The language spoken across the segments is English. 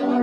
Hello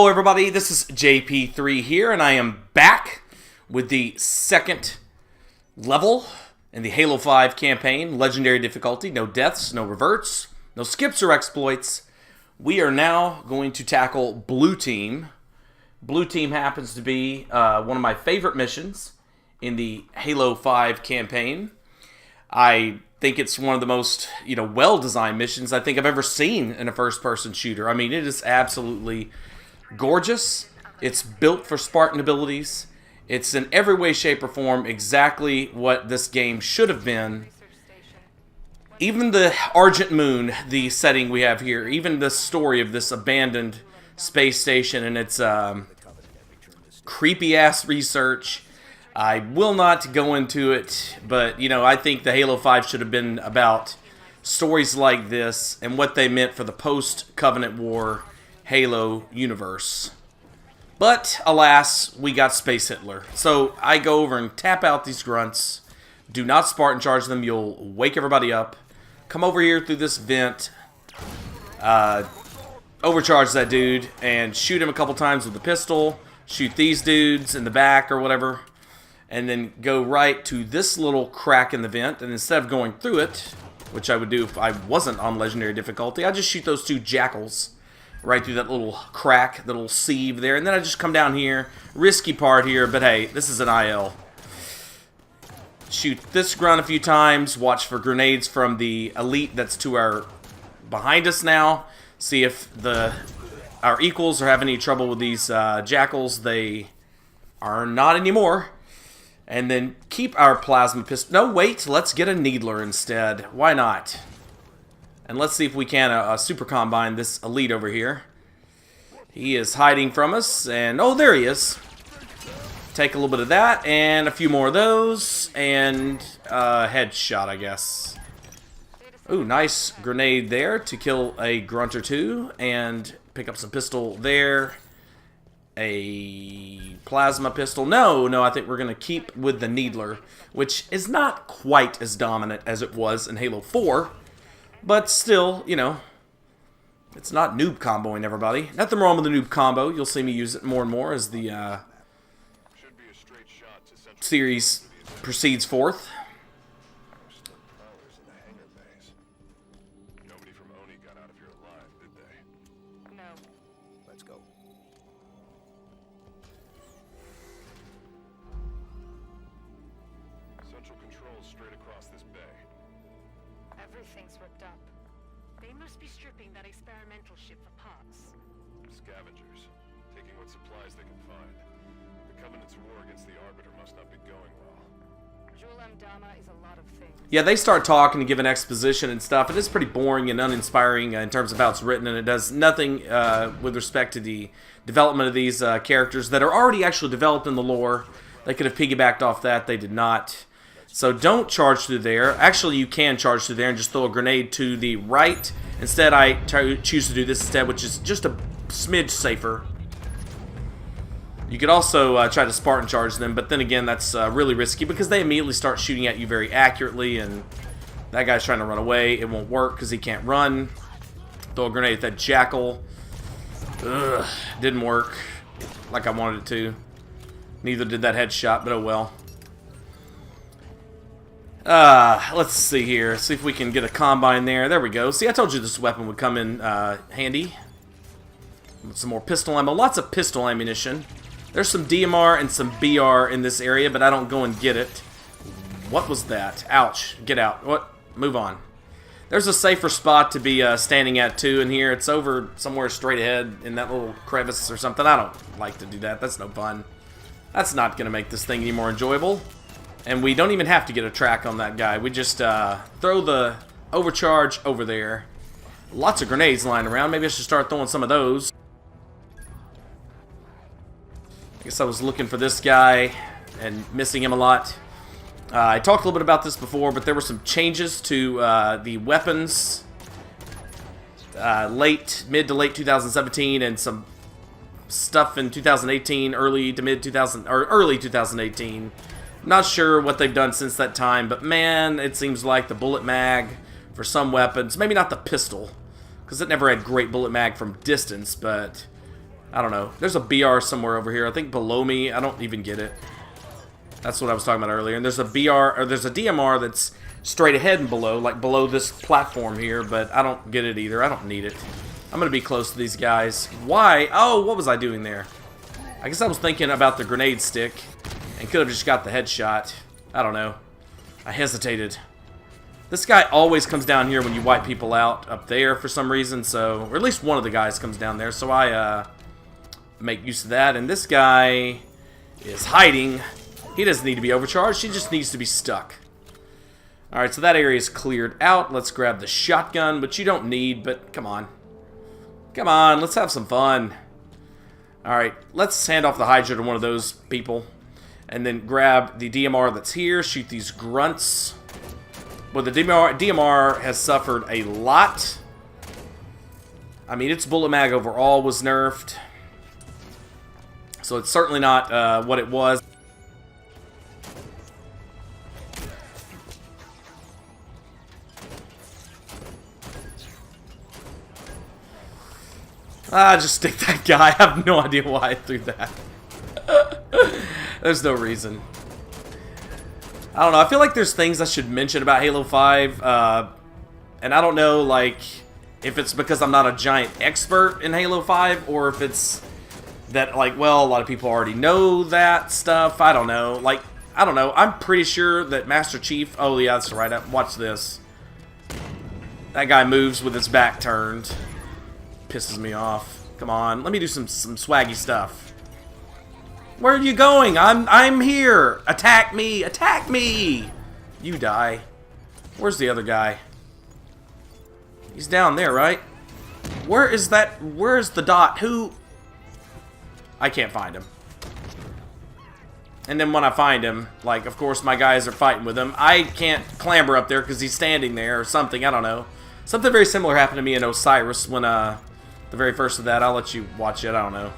everybody, this is JP3 here, and I am back with the second level in the Halo 5 campaign. Legendary difficulty, no deaths, no reverts, no skips or exploits. We are now going to tackle Blue Team. Blue Team happens to be one of my favorite missions in the Halo 5 campaign. I think it's one of the most, well-designed missions I think I've ever seen in a first-person shooter. I mean, it is absolutely gorgeous. It's built for Spartan abilities. It's in every way, shape, or form exactly what this game should have been. Even the Argent Moon, the setting we have here, even the story of this abandoned space station and its creepy-ass research. I will not go into it, but, I think the Halo 5 should have been about stories like this and what they meant for the post-Covenant War Halo universe. But, alas, we got Space Hitler. So, I go over and tap out these grunts. Do not Spartan charge them. You'll wake everybody up. Come over here through this vent. Overcharge that dude and shoot him a couple times with the pistol. Shoot these dudes in the back or whatever. And then go right to this little crack in the vent. And instead of going through it, which I would do if I wasn't on Legendary difficulty, I just shoot those two jackals right through that little crack, that little sieve there. And then I just come down here. Risky part here, but hey, this is an IL. Shoot this grunt a few times. Watch for grenades from the elite that's to our behind us now. See if our equals are having any trouble with these jackals. They are not anymore. And then keep our plasma pistol. No, wait. Let's get a needler instead. Why not? And let's see if we can super combine this elite over here. He is hiding from us. And, oh, there he is. Take a little bit of that. And a few more of those. And headshot, I guess. Ooh, nice grenade there to kill a grunt or two. And pick up some pistol there. A plasma pistol. No, I think we're going to keep with the needler, which is not quite as dominant as it was in Halo 4. But still, it's not noob comboing everybody. Nothing wrong with the noob combo. You'll see me use it more and more as the series proceeds forth. Straight across this bay. Everything's ripped up. They must be stripping that experimental ship for parts. Scavengers, taking what supplies they can find. The Covenant's war against the Arbiter must not be going well. Jul-M Dama is a lot of things. Yeah, they start talking and giving exposition and stuff. It is pretty boring and uninspiring in terms of how it's written, and it does nothing with respect to the development of these characters that are already actually developed in the lore. They could have piggybacked off that. They did not. So don't charge through there. Actually, you can charge through there and just throw a grenade to the right Instead, I choose to do this instead, which is just a smidge safer. You could also try to Spartan charge them, but then again, that's really risky because they immediately start shooting at you very accurately, and that guy's trying to run away. It won't work because he can't run. Throw a grenade at that jackal. Ugh, didn't work like I wanted it to. Neither did that headshot, but oh well. Let's see here. See if we can get a combine there. There we go. See, I told you this weapon would come in handy. Some more pistol ammo. Lots of pistol ammunition. There's some DMR and some BR in this area, but I don't go and get it. What was that? Ouch. Get out. What? Move on. There's a safer spot to be standing at, too, in here. It's over somewhere straight ahead in that little crevice or something. I don't like to do that. That's no fun. That's not going to make this thing any more enjoyable. And we don't even have to get a track on that guy. We just throw the overcharge over there. Lots of grenades lying around. Maybe I should start throwing some of those. I guess I was looking for this guy and missing him a lot. I talked a little bit about this before, but there were some changes to the weapons mid to late 2017, and some stuff in 2018, early to mid 2000 or early 2018. Not sure what they've done since that time, but man, it seems like the bullet mag for some weapons, maybe not the pistol, because it never had great bullet mag from distance, but I don't know. There's a BR somewhere over here. I think below me. I don't even get it. That's what I was talking about earlier. And there's a BR, or there's a DMR that's straight ahead and below, like below this platform here, but I don't get it either. I don't need it. I'm going to be close to these guys. Why? Oh, what was I doing there? I guess I was thinking about the grenade stick and could have just got the headshot. I don't know. I hesitated. This guy always comes down here when you wipe people out up there for some reason, so, or at least one of the guys comes down there, so I make use of that. And this guy is hiding. He doesn't need to be overcharged. He just needs to be stuck. Alright, so that area is cleared out. Let's grab the shotgun, which you don't need, but come on. Come on, let's have some fun. Alright, let's hand off the Hydra to one of those people. And then grab the DMR that's here. Shoot these grunts. Well, the DMR has suffered a lot. I mean, its bullet mag overall was nerfed. So it's certainly not what it was. Just stick that guy. I have no idea why I threw that. There's no reason. I don't know. I feel like there's things I should mention about Halo 5. And I don't know, like, if it's because I'm not a giant expert in Halo 5, or if it's that, like, well, a lot of people already know that stuff. I don't know. Like, I don't know. I'm pretty sure that Master Chief... Oh, yeah, that's right. Watch this. That guy moves with his back turned. Pisses me off. Come on. Let me do some swaggy stuff. Where are you going? I'm here. Attack me. Attack me. You die. Where's the other guy? He's down there, right? Where is that? Where's the dot? Who... I can't find him. And then when I find him, like, of course, my guys are fighting with him. I can't clamber up there because he's standing there or something. I don't know. Something very similar happened to me in Osiris when, the very first of that. I'll let you watch it. I don't know.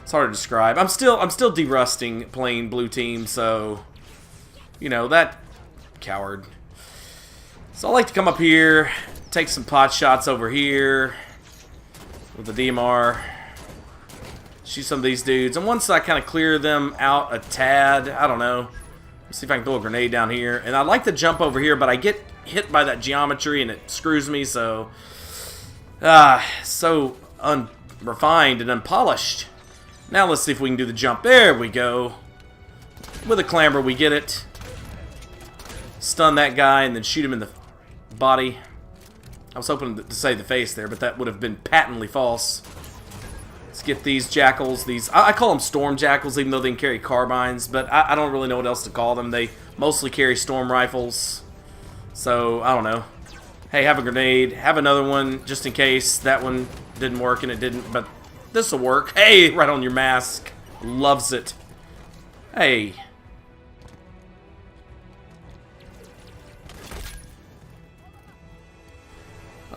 It's hard to describe. I'm still derusting playing blue team, so, you know, that coward. So I like to come up here, take some pot shots over here with the DMR. Shoot some of these dudes, and once I kind of clear them out a tad, I don't know, let's see if I can throw a grenade down here. And I like to jump over here, but I get hit by that geometry and it screws me, so so unrefined and unpolished. Now let's see if we can do the jump. There we go. With a clamber, we get it. Stun that guy and then shoot him in the body. I was hoping to say the face there, but that would have been patently false. Let's get these jackals. These I call them storm jackals, even though they can carry carbines, but I don't really know what else to call them. They mostly carry storm rifles, so I don't know. Hey, have a grenade. Have another one, just in case. That one didn't work, and it didn't, but this will work. Hey, right on your mask. Loves it. Hey.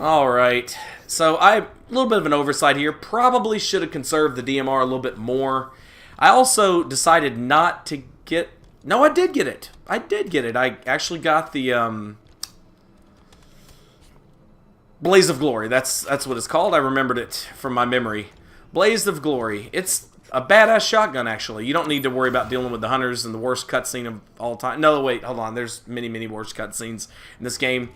Alright, so a little bit of an oversight here. Probably should have conserved the DMR a little bit more. I also decided not to get... No, I did get it. I did get it. I actually got the Blaze of Glory. That's what it's called. I remembered it from my memory. Blaze of Glory. It's a badass shotgun, actually. You don't need to worry about dealing with the hunters and the worst cutscene of all time. No, wait, hold on. There's many, many worse cutscenes in this game.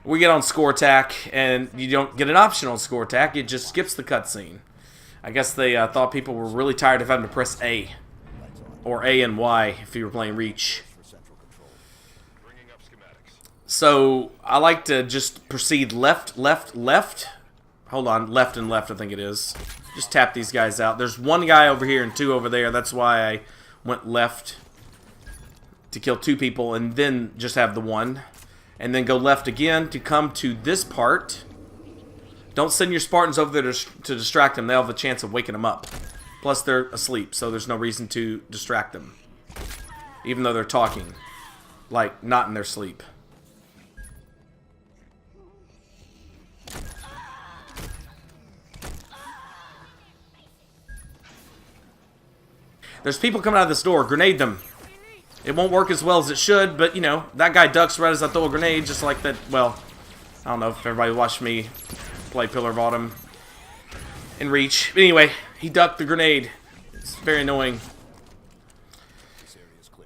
We get on score attack, and you don't get an option on score attack. It just skips the cutscene. I guess they thought people were really tired of having to press A. Or A and Y if you were playing Reach. So, I like to just proceed left, left, left. Hold on, left and left I think it is. Just tap these guys out. There's one guy over here and two over there. That's why I went left to kill two people and then just have the one. And then go left again to come to this part. Don't send your Spartans over there to distract them. They'll have a chance of waking them up. Plus, they're asleep, so there's no reason to distract them. Even though they're talking. Like, not in their sleep. There's people coming out of this door. Grenade them. It won't work as well as it should, but, you know, that guy ducks right as I throw a grenade, just like that. Well, I don't know if everybody watched me play Pillar of Autumn in Reach. But anyway, he ducked the grenade. It's very annoying.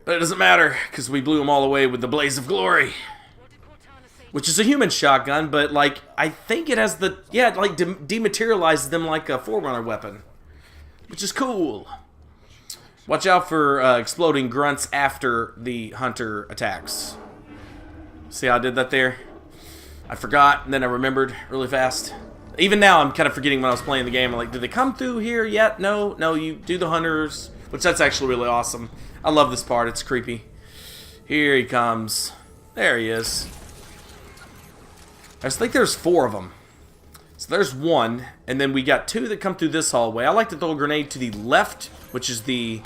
But it doesn't matter, because we blew them all away with the Blaze of Glory. Which is a human shotgun, but, like, I think it has the... Yeah, it, like, dematerializes them like a Forerunner weapon. Which is cool. Watch out for exploding grunts after the hunter attacks. See how I did that there? I forgot, and then I remembered really fast. Even now, I'm kind of forgetting when I was playing the game. I'm like, did they come through here yet? No, no, you do the hunters. Which, that's actually really awesome. I love this part. It's creepy. Here he comes. There he is. I just think there's 4 of them. So there's one, and then we got 2 that come through this hallway. I like to throw a grenade to the left, which is the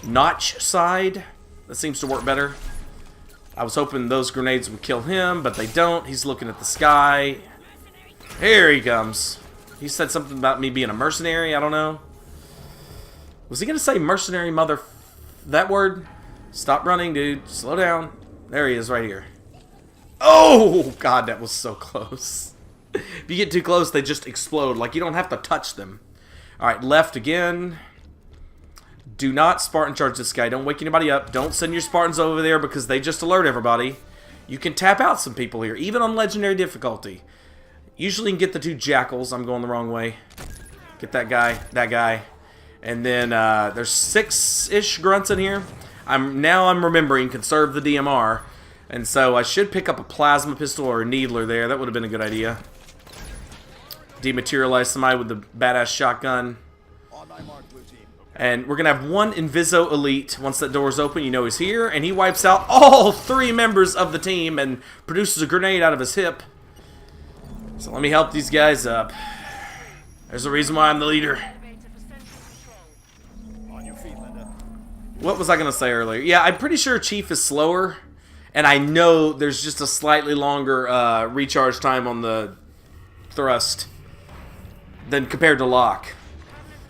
notch side. That seems to work better. I was hoping those grenades would kill him, but they don't. He's looking at the sky. Here he comes. He said something about me being a mercenary. I don't know. Was he going to say mercenary mother... That word? Stop running, dude. Slow down. There he is right here. Oh, God, that was so close. If you get too close, they just explode. Like, you don't have to touch them. Alright, left again. Do not Spartan charge this guy. Don't wake anybody up. Don't send your Spartans over there because they just alert everybody. You can tap out some people here, even on legendary difficulty. Usually you can get the 2 jackals. I'm going the wrong way. Get that guy. And then there's 6-ish grunts in here. Now I'm remembering, conserve the DMR. And so I should pick up a plasma pistol or a needler there. That would have been a good idea. Dematerialize somebody with the badass shotgun. And we're going to have one Inviso Elite. Once that door's open, you know he's here. And he wipes out all 3 members of the team and produces a grenade out of his hip. So let me help these guys up. There's a reason why I'm the leader. What was I going to say earlier? Yeah, I'm pretty sure Chief is slower. And I know there's just a slightly longer recharge time on the thrust than compared to Locke.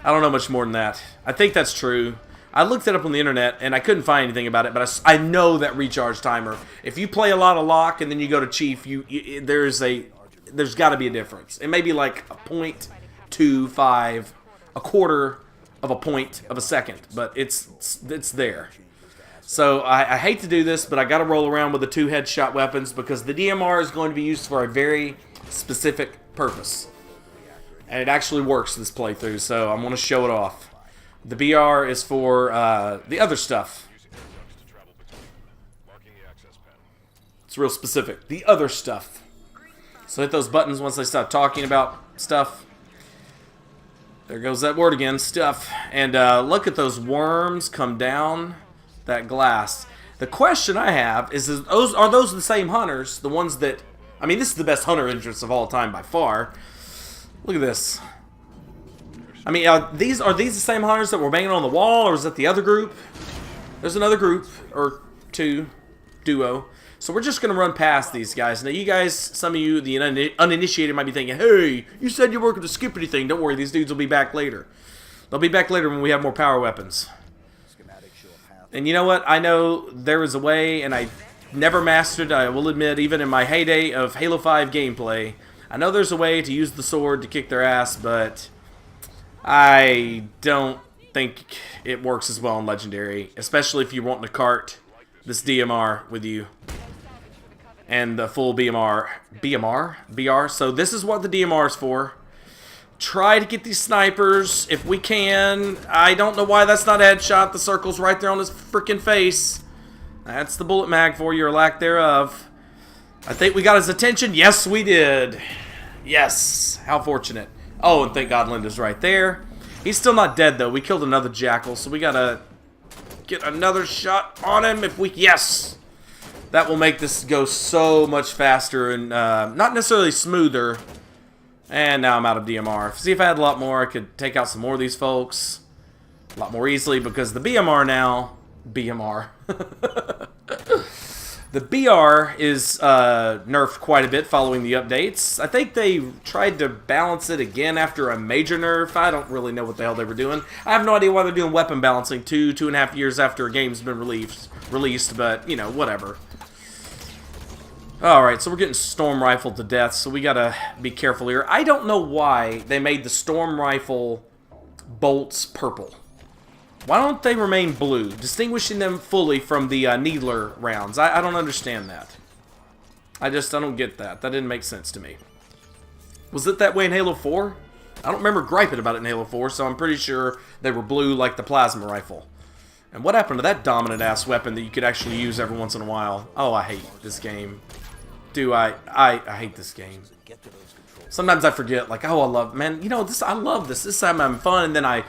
I don't know much more than that. I think that's true. I looked it up on the internet and I couldn't find anything about it, but I know that recharge timer. If you play a lot of Locke and then you go to Chief, there's got to be a difference. It may be like a 0.25, a quarter of a point of a second, but it's there. So I hate to do this, but I got to roll around with the 2 headshot weapons because the DMR is going to be used for a very specific purpose. And it actually works this playthrough, so I'm going to show it off. The BR is for the other stuff. It's real specific. The other stuff. So hit those buttons once they stop talking about stuff. There goes that word again, stuff. And look at those worms come down that glass. The question I have is are those the same hunters? The ones that... I mean, this is the best hunter entrance of all time by far. Look at this. I mean, are these the same hunters that were banging on the wall, or is that the other group? There's another group, or 2, duo. So we're just going to run past these guys. Now you guys, some of you, the uninitiated, might be thinking, hey, you said you weren't going to skip anything. Don't worry, these dudes will be back later. They'll be back later when we have more power weapons. And you know what? I know there is a way, and I never mastered, I will admit, even in my heyday of Halo 5 gameplay, I know there's a way to use the sword to kick their ass, but I don't think it works as well in Legendary, especially if you want to cart this DMR with you. And the full BR. So this is what the DMR is for. Try to get these snipers if we can. I don't know why that's not a headshot. The circle's right there on his freaking face. That's the bullet mag for you, or lack thereof. I think we got his attention. Yes, we did. Yes. How fortunate. Oh, and thank God Linda's right there. He's still not dead, though. We killed another jackal, so we gotta get another shot on him if we... Yes! That will make this go so much faster and not necessarily smoother. And now I'm out of DMR. See, if I had a lot more, I could take out some more of these folks a lot more easily, because the BMR now... BMR. The BR is nerfed quite a bit following the updates. I think they tried to balance it again after a major nerf. I don't really know what the hell they were doing. I have no idea why they're doing weapon balancing 2.5 years after a game's been released, but, you know, whatever. Alright, so we're getting storm rifled to death, so we gotta be careful here. I don't know why they made the storm rifle bolts purple. Why don't they remain blue, distinguishing them fully from the needler rounds? I don't understand that. I don't get that. That didn't make sense to me. Was it that way in Halo 4? I don't remember griping about it in Halo 4, so I'm pretty sure they were blue like the plasma rifle. And what happened to that dominant-ass weapon that you could actually use every once in a while? Oh, I hate this game. I hate this game. Sometimes I forget, like, oh, I love, man, you know, I love this. This time I'm fun, and then I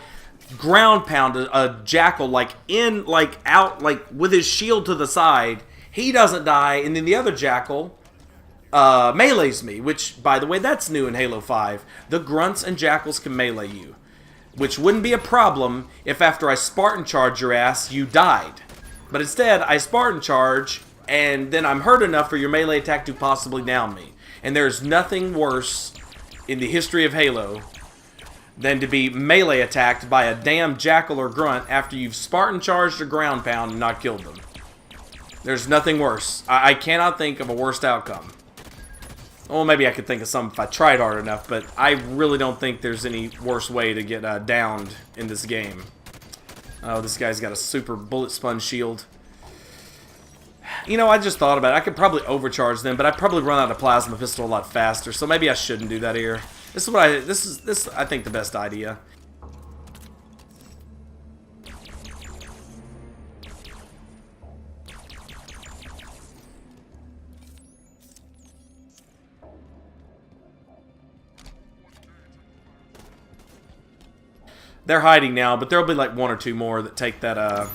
ground pound a jackal, like, out, like, with his shield to the side. He doesn't die, and then the other jackal melees me, which, by the way, that's new in Halo 5. The grunts and jackals can melee you, which wouldn't be a problem if after I Spartan charge your ass, you died. But instead, I Spartan charge, and then I'm hurt enough for your melee attack to possibly down me. And there's nothing worse in the history of Halo than to be melee attacked by a damn jackal or grunt after you've Spartan charged or ground pound and not killed them. There's nothing worse. I cannot think of a worst outcome. Well, maybe I could think of some if I tried hard enough, but I really don't think there's any worse way to get downed in this game. Oh, this guy's got a super bullet sponge shield. You know, I just thought about it. I could probably overcharge them, but I'd probably run out of plasma pistol a lot faster, so maybe I shouldn't do that here. This is I think the best idea. They're hiding now, but there'll be like one or two more that take that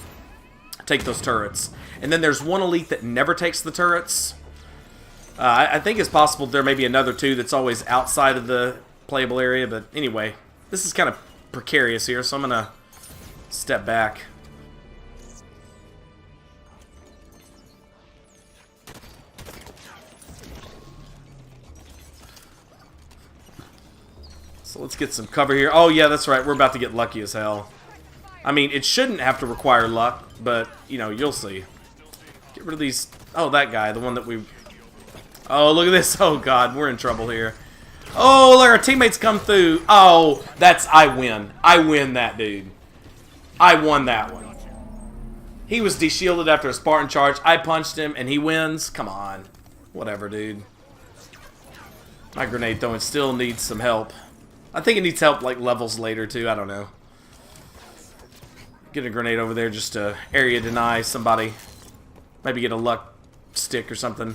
take those turrets. And then there's one elite that never takes the turrets. I think it's possible there may be another two that's always outside of the playable area, but anyway, this is kind of precarious here, so I'm gonna step back. So let's get some cover here. Oh yeah, that's right, we're about to get lucky as hell. I mean, it shouldn't have to require luck, but, you know, you'll see. Get rid of these... Oh, that guy, the one that we... Oh, look at this. Oh, God, we're in trouble here. Oh, look, our teammates come through. Oh, that's... I win. I win that, dude. I won that one. He was de-shielded after a Spartan charge. I punched him, and he wins. Come on. Whatever, dude. My grenade throwing still needs some help. I think it needs help, like, levels later, too. I don't know. Get a grenade over there just to area deny somebody. Maybe get a luck stick or something.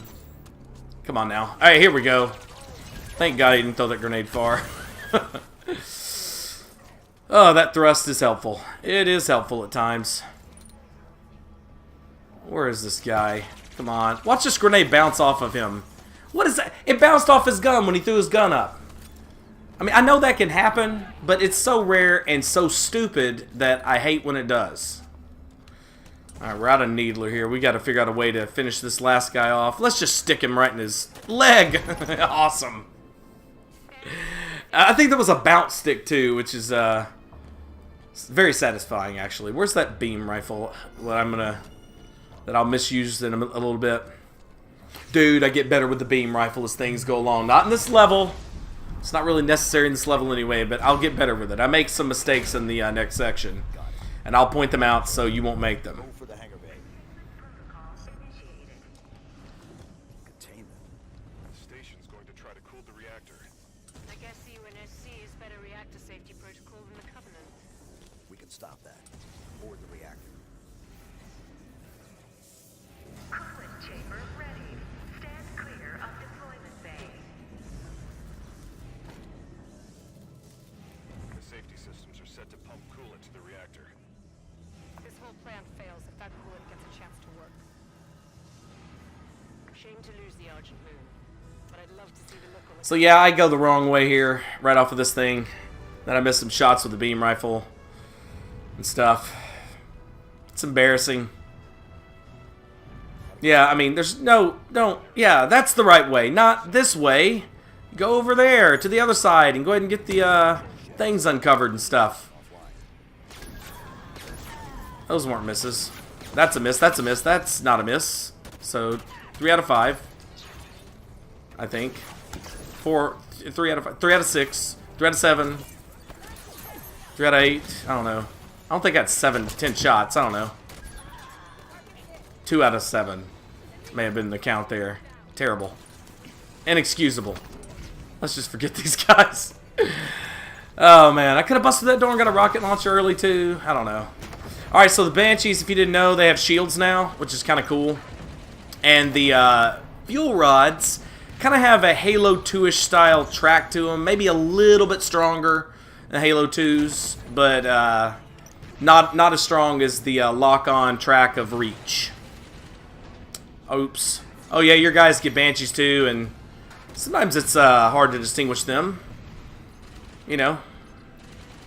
Come on now. Alright, here we go. Thank God he didn't throw that grenade far. Oh, that thrust is helpful. It is helpful at times. Where is this guy? Come on. Watch this grenade bounce off of him. What is that? It bounced off his gun when he threw his gun up. I mean, I know that can happen, but it's so rare and so stupid that I hate when it does. Alright, we're out of Needler here. We got to figure out a way to finish this last guy off. Let's just stick him right in his leg. Awesome. I think there was a bounce stick too, which is very satisfying actually. Where's that beam rifle that I'll misuse in a little bit? Dude, I get better with the beam rifle as things go along. Not in this level. It's not really necessary in this level anyway, but I'll get better with it. I make some mistakes in the next section, and I'll point them out so you won't make them. For the hangar bay. Containment. The station's going to try to cool the reactor. I guess UNSC is better reactor safety protocol than the Covenant. We can stop that. Board the reactor. Coolant chamber ready. Stand clear of deployment bay. The safety systems are set to pump coolant to the reactor. This whole plan fails if that coolant gets a chance to work. Shame to lose the Argent Moon, but I'd love to see the look on the So yeah, I go the wrong way here, right off of this thing. Then I miss some shots with the beam rifle and stuff. It's embarrassing. Yeah, I mean, there's yeah, that's the right way, not this way. Go over there to the other side and go ahead and get the things uncovered and stuff. Those weren't misses. That's a miss, that's a miss, that's not a miss. So, 3 out of 5. I think. 3 out of 5, 3 out of 6, 3 out of 7, 3 out of 8, I don't know. I don't think I had 7 to 10 shots, I don't know. 2 out of 7. May have been the count there. Terrible. Inexcusable. Let's just forget these guys. Oh man, I could have busted that door and got a rocket launcher early too. I don't know. Alright, so the Banshees, if you didn't know, they have shields now, which is kind of cool. And the fuel rods kind of have a Halo 2-ish style track to them. Maybe a little bit stronger than Halo 2's, but not as strong as the lock-on track of Reach. Oops. Oh yeah, your guys get Banshees too, and sometimes it's hard to distinguish them. You know,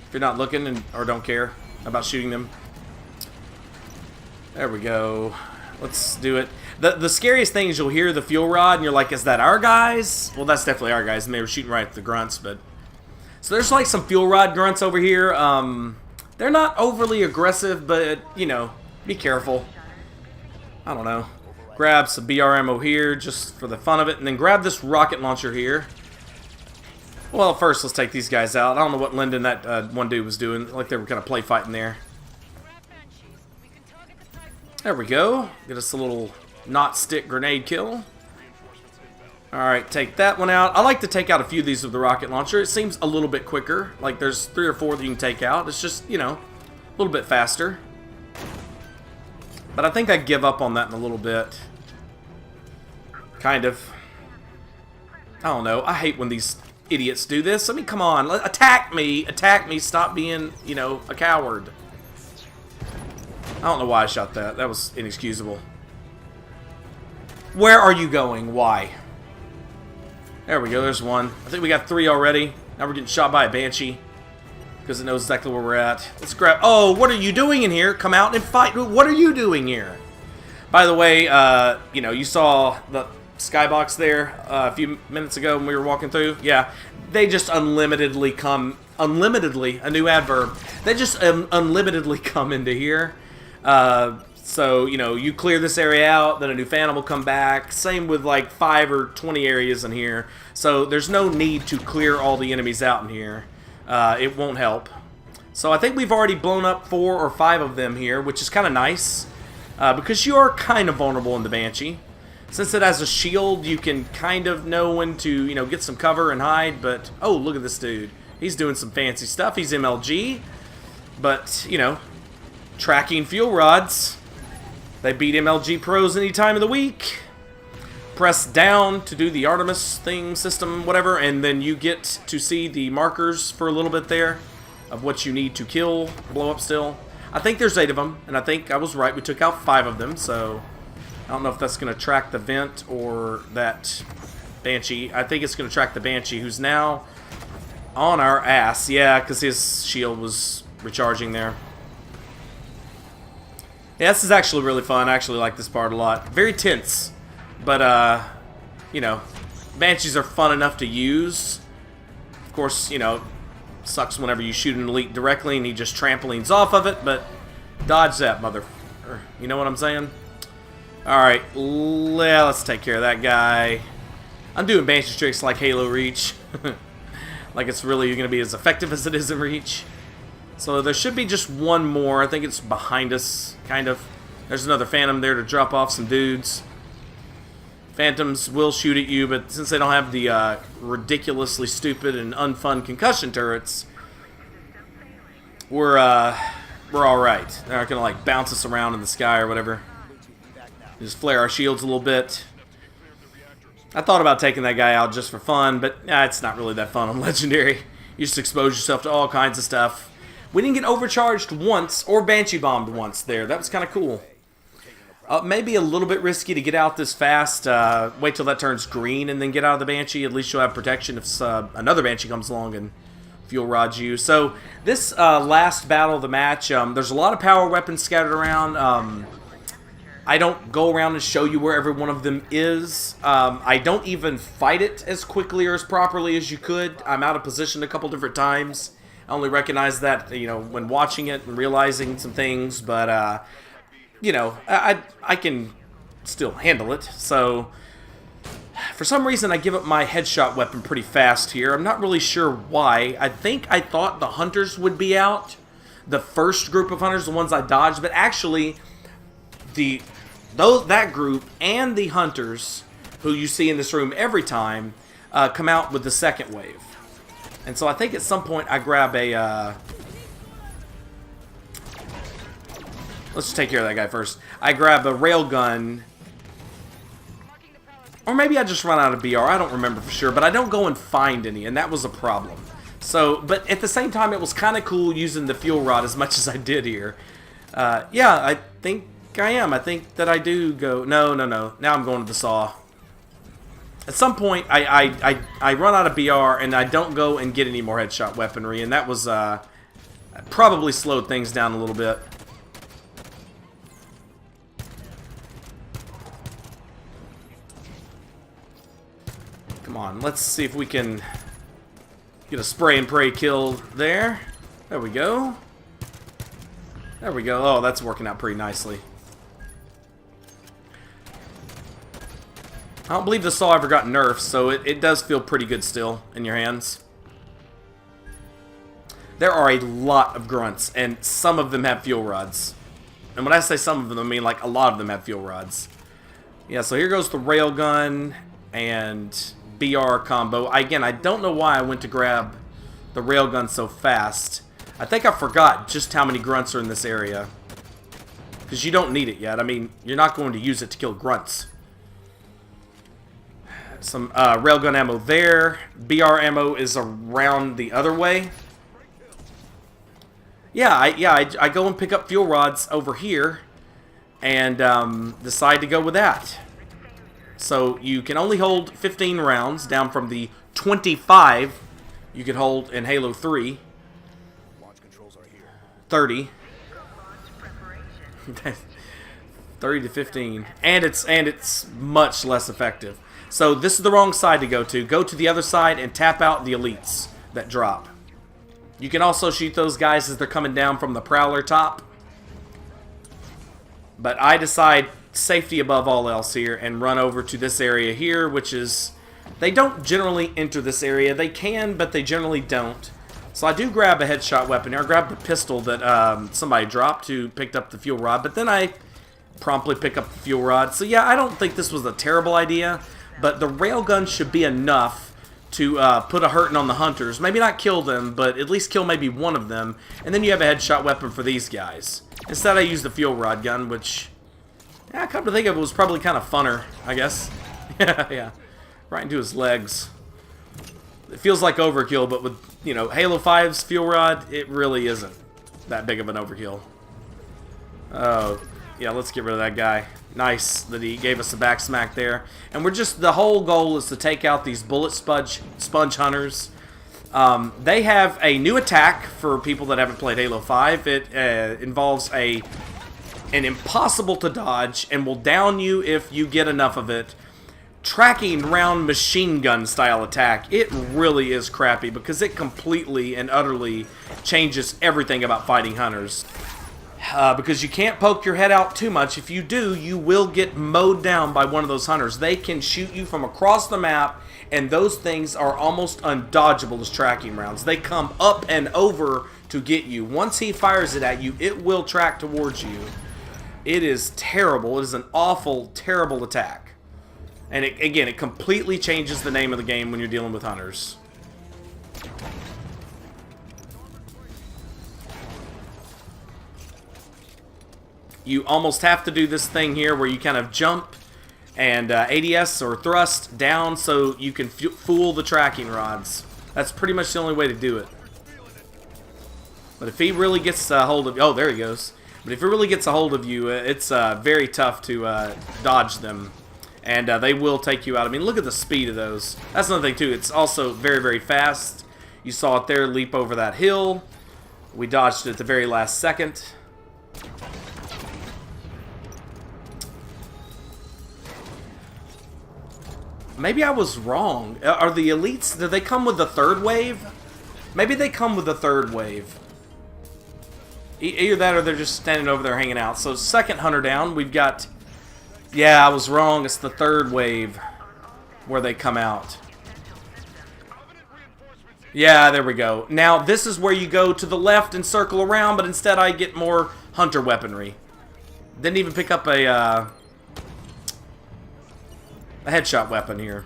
if you're not looking or don't care about shooting them. There we go. Let's do it. The scariest thing is you'll hear the fuel rod and you're like, is that our guys? Well, that's definitely our guys, and they were shooting right at the grunts, but... So there's like some fuel rod grunts over here. They're not overly aggressive, but, you know, be careful. I don't know. Grab some BR ammo here just for the fun of it, and then grab this rocket launcher here. Well, first let's take these guys out. I don't know what Lyndon, that one dude, was doing. Like they were kind of play fighting there. There we go. Get us a little not stick grenade kill. Alright, take that one out. I like to take out a few of these with the rocket launcher. It seems a little bit quicker. Like there's 3 or 4 that you can take out. It's just, you know, a little bit faster. But I think I give up on that in a little bit. Kind of. I don't know. I hate when these idiots do this. I mean, come on. Attack me. Attack me. Stop being, you know, a coward. I don't know why I shot that. That was inexcusable. Where are you going? Why? There we go. There's one. I think we got 3 already. Now we're getting shot by a Banshee. Because it knows exactly where we're at. Let's grab... Oh, what are you doing in here? Come out and fight. What are you doing here? By the way, you know, you saw the skybox there a few minutes ago when we were walking through. Yeah, they just unlimitedly come... Unlimitedly, a new adverb. They just unlimitedly come into here. So, you know, you clear this area out, then a new Phantom will come back. Same with like 5 or 20 areas in here. So there's no need to clear all the enemies out in here. It won't help. So I think we've already blown up 4 or 5 of them here, which is kind of nice. Because you are kind of vulnerable in the Banshee. Since it has a shield, you can kind of know when to, you know, get some cover and hide. But, oh, look at this dude. He's doing some fancy stuff. He's MLG. But, you know, tracking fuel rods. They beat MLG pros any time of the week. Press down to do the Artemis thing, system, whatever, and then you get to see the markers for a little bit there of what you need to kill, blow up still. I think there's 8 of them, and I think I was right. We took out 5 of them, so I don't know if that's going to track the vent or that Banshee. I think it's going to track the Banshee, who's now on our ass. Yeah, because his shield was recharging there. Yeah, this is actually really fun. I actually like this part a lot. Very tense, but you know, Banshees are fun enough to use. Of course, you know, sucks whenever you shoot an elite directly and he just trampolines off of it, but dodge that, mother. You know what I'm saying? Alright, let's take care of that guy. I'm doing Banshee tricks like Halo Reach. Like it's really going to be as effective as it is in Reach. So there should be just one more. I think it's behind us, kind of. There's another Phantom there to drop off some dudes. Phantoms will shoot at you, but since they don't have the ridiculously stupid and unfun concussion turrets, we're alright. They're not going to like bounce us around in the sky or whatever. Just flare our shields a little bit. I thought about taking that guy out just for fun, but it's not really that fun on Legendary. You just expose yourself to all kinds of stuff. We didn't get overcharged once or Banshee bombed once there. That was kind of cool. Maybe a little bit risky to get out this fast. Wait till that turns green and then get out of the Banshee. At least you'll have protection if another Banshee comes along and fuel rods you. So this last battle of the match, there's a lot of power weapons scattered around. I don't go around and show you where every one of them is. I don't even fight it as quickly or as properly as you could. I'm out of position a couple different times. I only recognize that, you know, when watching it and realizing some things, but, you know, I can still handle it. So, for some reason, I give up my headshot weapon pretty fast here. I'm not really sure why. I thought the Hunters would be out. The first group of Hunters, the ones I dodged, but actually, that group and the Hunters, who you see in this room every time, come out with the second wave. And so I think at some point I grab a... let's just take care of that guy first. I grab a railgun. Or maybe I just run out of BR. I don't remember for sure. But I don't go and find any. And that was a problem. So, but at the same time, it was kind of cool using the fuel rod as much as I did here. Yeah, I think I am. I think that I do go... No. Now I'm going to the saw. At some point, I run out of BR, and I don't go and get any more headshot weaponry, and that was probably slowed things down a little bit. Come on, let's see if we can get a spray and pray kill there. There we go. There we go. Oh, that's working out pretty nicely. I don't believe the saw ever got nerfed, so it does feel pretty good still in your hands. There are a lot of grunts, and some of them have fuel rods. And when I say some of them, I mean like a lot of them have fuel rods. Yeah, so here goes the railgun and BR combo. Again, I don't know why I went to grab the railgun so fast. I think I forgot just how many grunts are in this area. Because you don't need it yet. I mean, you're not going to use it to kill grunts. Some railgun ammo there. BR ammo is around the other way. Yeah, I go and pick up fuel rods over here and decide to go with that. So you can only hold 15 rounds, down from the 25 you could hold in Halo 3. Launch controls are here. 30. 30 to 15. And it's much less effective. So this is the wrong side to go to. Go to the other side and tap out the elites that drop. You can also shoot those guys as they're coming down from the Prowler top. But I decide safety above all else here and run over to this area here, which is... They don't generally enter this area. They can, but they generally don't. So I do grab a headshot weapon here. I grab the pistol that somebody dropped who picked up the fuel rod, but then I promptly pick up the fuel rod. So yeah, I don't think this was a terrible idea. But the railgun should be enough to put a hurting on the Hunters. Maybe not kill them, but at least kill maybe one of them. And then you have a headshot weapon for these guys. Instead I used the fuel rod gun, which, yeah, come to think of it, was probably kind of funner, I guess. Yeah, right into his legs. It feels like overkill, but with, you know, Halo 5's fuel rod, it really isn't that big of an overkill. Oh, yeah, let's get rid of that guy. Nice that he gave us a back smack there. And we're just, the whole goal is to take out these bullet sponge hunters. They have a new attack for people that haven't played Halo 5. It involves a and impossible to dodge and will down you if you get enough of it. Tracking round machine gun style attack, it really is crappy because it completely and utterly changes everything about fighting hunters. Because you can't poke your head out too much. If you do, you will get mowed down by one of those hunters. They can shoot you from across the map, and those things are almost undodgeable as tracking rounds. They come up and over to get you. Once he fires it at you, it will track towards you. It is terrible. It is an awful, terrible attack. And again, it completely changes the name of the game when you're dealing with hunters. You almost have to do this thing here where you kind of jump and ADS or thrust down so you can fool the tracking rods. That's pretty much the only way to do it. But if he really gets a hold of you, oh, there he goes. But if he really gets a hold of you, it's very tough to dodge them. And they will take you out. I mean, look at the speed of those. That's another thing, too. It's also very, very fast. You saw it there leap over that hill. We dodged it at the very last second. Maybe I was wrong. Are the elites, do they come with the third wave? Maybe they come with the third wave. Either that or they're just standing over there hanging out. So second hunter down, we've got... Yeah, I was wrong. It's the third wave where they come out. Yeah, there we go. Now, this is where you go to the left and circle around, but instead I get more hunter weaponry. Didn't even pick up a headshot weapon here.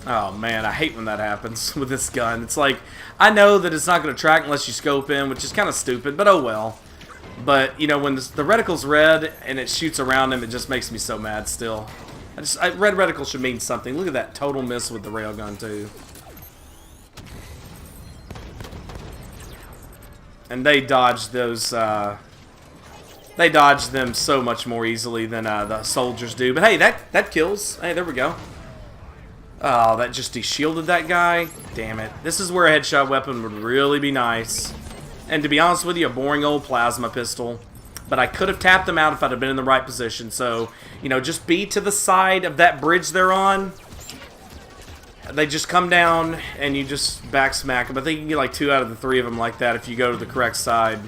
Oh man, I hate when that happens with this gun. It's like, I know that it's not going to track unless you scope in, which is kind of stupid, but oh well. But, you know, when the reticle's red and it shoots around him, it just makes me so mad still. Red reticle should mean something. Look at that total miss with the railgun too. And they dodged those, they dodge them so much more easily than the soldiers do. But hey, that kills. Hey, there we go. Oh, that just de-shielded that guy. Damn it. This is where a headshot weapon would really be nice. And to be honest with you, a boring old plasma pistol. But I could have tapped them out if I'd have been in the right position. So, you know, just be to the side of that bridge they're on. They just come down and you just back smack them. I think you can get like 2 out of the 3 of them like that if you go to the correct side.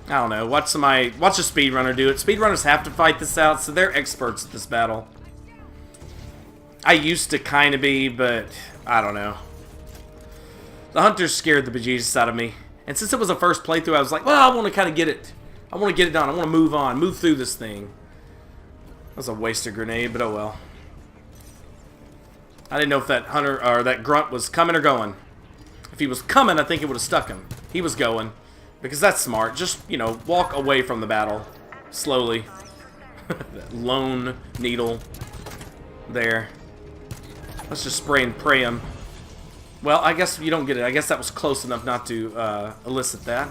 I don't know. Watch a speedrunner do it. Speedrunners have to fight this out, so they're experts at this battle. I used to kind of be, but I don't know. The hunters scared the bejesus out of me. And since it was a first playthrough, I was like, well, I want to kind of get it. I want to get it done. I want to move on. Move through this thing. That was a wasted grenade, but oh well. I didn't know if that hunter, or that grunt was coming or going. If he was coming, I think it would have stuck him. He was going. Because that's smart. Just, you know, walk away from the battle. Slowly. That lone needle. There. Let's just spray and pray him. Well, I guess you don't get it. I guess that was close enough not to elicit that.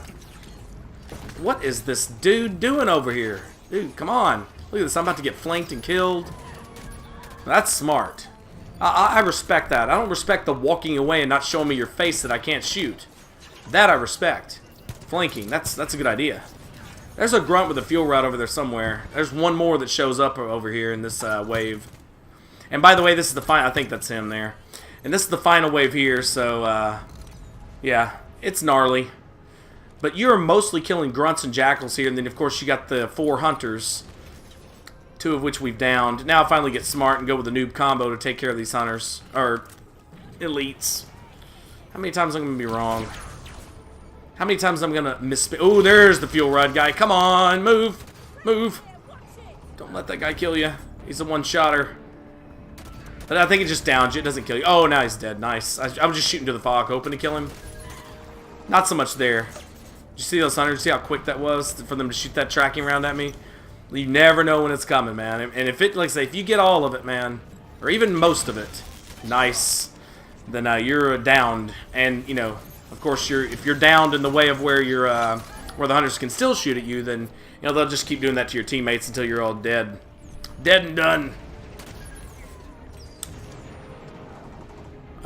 What is this dude doing over here? Dude, come on. Look at this. I'm about to get flanked and killed. That's smart. I respect that. I don't respect the walking away and not showing me your face that I can't shoot. That I respect. Flanking. That's a good idea. There's a grunt with a fuel rod over there somewhere. There's one more that shows up over here in this wave. And by the way, this is the final. I think that's him there. And this is the final wave here, so, yeah, it's gnarly. But you're mostly killing grunts and jackals here, and then, of course, you got the 4 hunters, 2 of which we've downed. Now I finally get smart and go with the noob combo to take care of these hunters, or elites. How many times am I going to be wrong? How many times I'm going to miss... Oh, there's the fuel rod guy. Come on, move. Move. Don't let that guy kill you. He's a one-shotter. But I think it just downs you. It doesn't kill you. Oh, now he's dead. Nice. I was just shooting to the fog, hoping to kill him. Not so much there. Did you see those hunters? See how quick that was for them to shoot that tracking round at me? You never know when it's coming, man. And if it, like I say, if you get all of it, man, or even most of it, nice, then you're downed. And, you know, of course, if you're downed in the way of where you're, where the hunters can still shoot at you, then, you know, they'll just keep doing that to your teammates until you're all dead. Dead and done.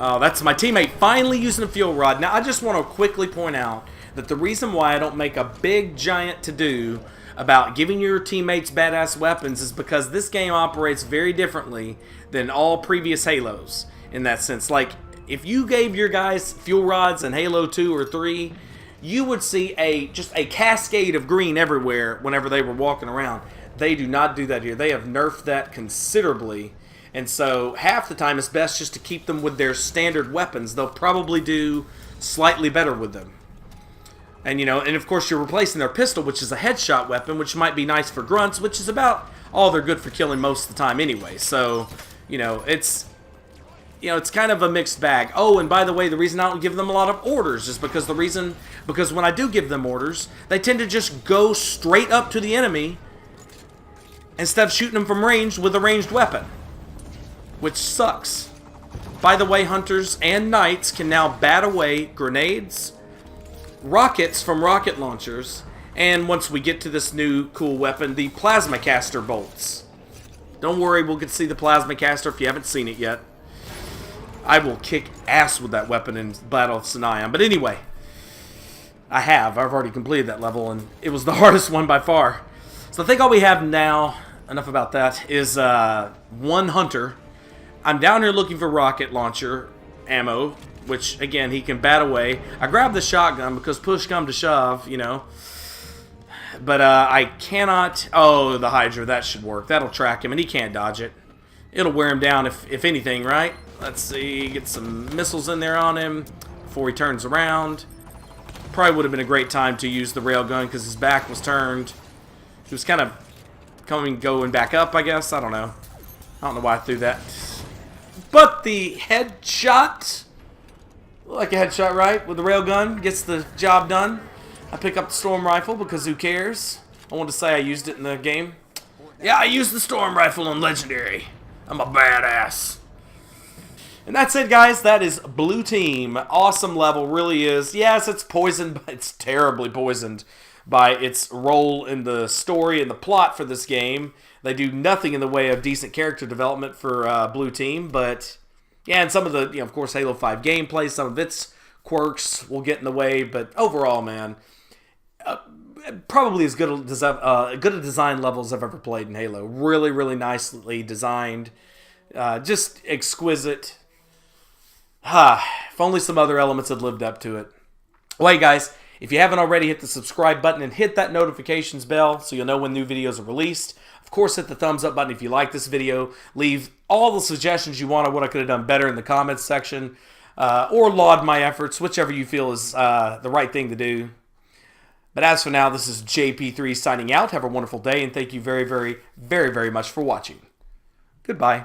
Oh, that's my teammate finally using a fuel rod. Now, I just want to quickly point out that the reason why I don't make a big giant to-do about giving your teammates badass weapons is because this game operates very differently than all previous Halos in that sense. Like, if you gave your guys fuel rods in Halo 2 or 3, you would see just a cascade of green everywhere whenever they were walking around. They do not do that here. They have nerfed that considerably. And so half the time it's best just to keep them with their standard weapons. They'll probably do slightly better with them. And, you know, and of course you're replacing their pistol, which is a headshot weapon, which might be nice for grunts, which is about all they're good for killing most of the time anyway. So, it's kind of a mixed bag. Oh, and by the way, the reason I don't give them a lot of orders is because when I do give them orders, they tend to just go straight up to the enemy instead of shooting them from range with a ranged weapon, which sucks. By the way, hunters and knights can now bat away grenades, rockets from rocket launchers, and once we get to this new cool weapon, the plasma caster bolts. Don't worry, we'll get to see the plasma caster if you haven't seen it yet. I will kick ass with that weapon in Battle of Sanion. But anyway, I've already completed that level, and it was the hardest one by far. So I think all we have now, enough about that, is one hunter. I'm down here looking for rocket launcher ammo, which, again, he can bat away. I grabbed the shotgun because push come to shove, But I cannot... Oh, the Hydra, that should work. That'll track him, and he can't dodge it. It'll wear him down if anything, right? Let's see, get some missiles in there on him before he turns around. Probably would have been a great time to use the railgun because his back was turned. He was kind of going back up, I guess. I don't know. I don't know why I threw that. But the headshot, like a headshot, right? With the railgun, gets the job done. I pick up the storm rifle because who cares? I wanted to say I used it in the game. Yeah, I used the storm rifle on Legendary. I'm a badass. And that's it, guys. That is Blue Team. Awesome level, really is. Yes, it's poisoned, but it's terribly poisoned by its role in the story and the plot for this game. They do nothing in the way of decent character development for Blue Team, but yeah, and some of the, of course, Halo 5 gameplay, some of its quirks will get in the way, but overall, man, probably as good a design level as I've ever played in Halo. Really, really nicely designed. Just exquisite. If only some other elements had lived up to it. Well, hey guys, if you haven't already, hit the subscribe button and hit that notifications bell so you'll know when new videos are released. Of course, hit the thumbs up button if you like this video. Leave all the suggestions you want of what I could have done better in the comments section. Or laud my efforts, whichever you feel is the right thing to do. But as for now, this is JP3 signing out. Have a wonderful day, and thank you very, very, very, very much for watching. Goodbye.